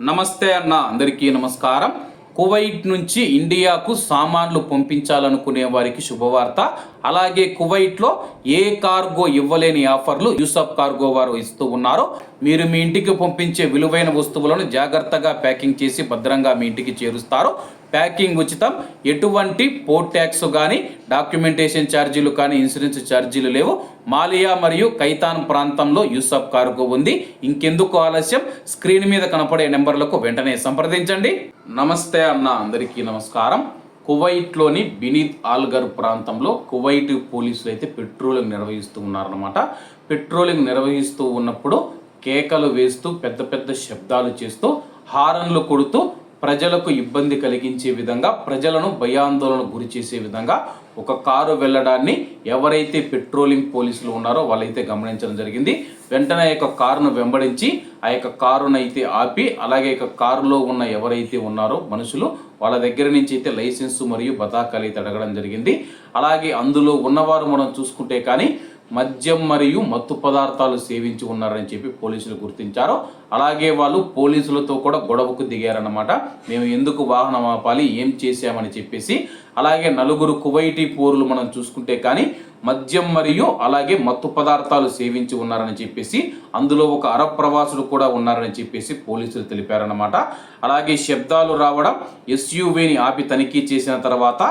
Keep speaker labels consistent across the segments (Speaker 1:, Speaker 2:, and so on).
Speaker 1: నమస్తే అన్న, అందరికీ నమస్కారం. కువైట్ నుంచి ఇండియాకు సామాన్లు పంపించాలనుకునే వారికి శుభవార్త. అలాగే కువైట్లో ఏ కార్గో ఇవ్వలేని ఆఫర్లు యూసఫ్ కార్గో వారు ఇస్తూ ఉన్నారు. మీరు మీ ఇంటికి పంపించే విలువైన వస్తువులను జాగ్రత్తగా ప్యాకింగ్ చేసి భద్రంగా మీ ఇంటికి చేరుస్తారు. ప్యాకింగ్ ఉచితం. ఎటువంటి పోర్ట్ ట్యాక్స్ కానీ, డాక్యుమెంటేషన్ ఛార్జీలు కానీ, ఇన్సూరెన్స్ ఛార్జీలు లేవు. మాలియా మరియు కైతాన్ ప్రాంతంలో యూసఫ్ కార్గో ఉంది. ఇంకెందుకు ఆలస్యం, స్క్రీన్ మీద కనపడే నెంబర్లకు వెంటనే సంప్రదించండి. నమస్తే అన్న, అందరికీ నమస్కారం. కువైట్లోని బినీత్ ఆల్గర్ ప్రాంతంలో కువైట్ పోలీసులు అయితే పెట్రోలింగ్ నిర్వహిస్తూ ఉన్నారన్నమాట. పెట్రోలింగ్ నిర్వహిస్తూ ఉన్నప్పుడు కేకలు వేస్తూ పెద్ద పెద్ద శబ్దాలు చేస్తూ హారన్లు కొడుతూ ప్రజలకు ఇబ్బంది కలిగించే విధంగా, ప్రజలను భయాందోళన గురి చేసే విధంగా ఒక కారు వెళ్ళడాన్ని ఎవరైతే పెట్రోలింగ్ పోలీసులు ఉన్నారో వాళ్ళైతే గమనించడం జరిగింది. వెంటనే ఆ యొక్క కారును వెంబడించి ఆ యొక్క కారును అయితే ఆపి, అలాగే ఇక కారులో ఉన్న ఎవరైతే ఉన్నారో మనుషులు వాళ్ళ దగ్గర నుంచి అయితే లైసెన్సు మరియు బతాకాలు అయితే అడగడం జరిగింది. అలాగే అందులో ఉన్నవారు మనం చూసుకుంటే కానీ మద్యం మరియు మత్తు పదార్థాలు సేవించి ఉన్నారని చెప్పి పోలీసులు గుర్తించారు. అలాగే వాళ్ళు పోలీసులతో కూడా గొడవకు దిగారన్నమాట. మేము ఎందుకు వాహనం ఆపాలి, ఏం చేశామని చెప్పేసి. అలాగే నలుగురు కువైటీ పౌరులు మనం చూసుకుంటే కానీ మద్యం మరియు అలాగే మత్తు పదార్థాలు సేవించి ఉన్నారని చెప్పేసి, అందులో ఒక అరబ్ ప్రవాసులు కూడా ఉన్నారని చెప్పేసి పోలీసులు తెలిపారన్నమాట. అలాగే శబ్దాలు రావడం, ఎస్యూవీని ఆపి తనిఖీ చేసిన తర్వాత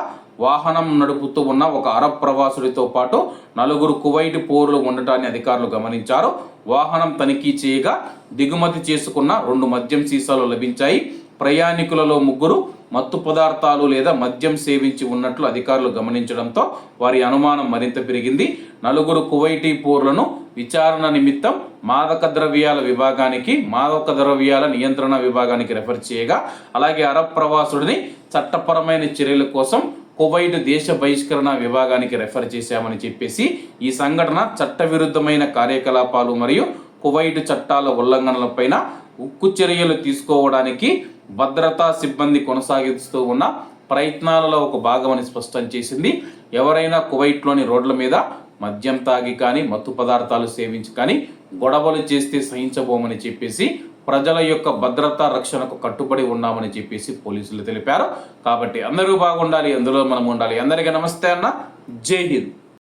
Speaker 1: వాహనం నడుపుతూ ఉన్న ఒక అరబ్ ప్రవాసుడితో పాటు నలుగురు కువైట్ పౌరులు ఉండటాన్ని అధికారులు గమనించారు. వాహనం తనిఖీ చేయగా దిగుమతి చేసుకున్న 2 మద్యం సీసాలు లభించాయి. ప్రయాణికులలో 3 మత్తు పదార్థాలు లేదా మద్యం సేవించి ఉన్నట్లు అధికారులు గమనించడంతో వారి అనుమానం మరింత పెరిగింది. 4 కువైటీ పౌరులను విచారణ నిమిత్తం మాదక ద్రవ్యాల విభాగానికి, మాదక ద్రవ్యాల నియంత్రణ విభాగానికి రెఫర్ చేయగా, అలాగే అరబ్ ప్రవాసుడిని చట్టపరమైన చర్యల కోసం కువైట్ దేశ బహిష్కరణ విభాగానికి రెఫర్ చేశామని చెప్పేసి, ఈ సంఘటన చట్టవిరుద్ధమైన కార్యకలాపాలు మరియు కువైట్ చట్టాల ఉల్లంఘనలపైన ఉక్కు చర్యలు తీసుకోవడానికి భద్రతా సిబ్బంది కొనసాగిస్తూ ఉన్న ప్రయత్నాలలో ఒక భాగమని స్పష్టం చేసింది. ఎవరైనా కువైట్లోని రోడ్ల మీద మద్యం తాగి కానీ, మత్తు పదార్థాలు సేవించి కానీ గొడవలు చేస్తే సహించబోమని చెప్పేసి, ప్రజల యొక్క భద్రతా రక్షణకు కట్టుబడి ఉన్నామని చెప్పేసి పోలీసులు తెలిపారు. కాబట్టి అందరూ బాగుండాలి, అందులో మనం ఉండాలి. అందరికీ నమస్తే అన్న, జై హింద్.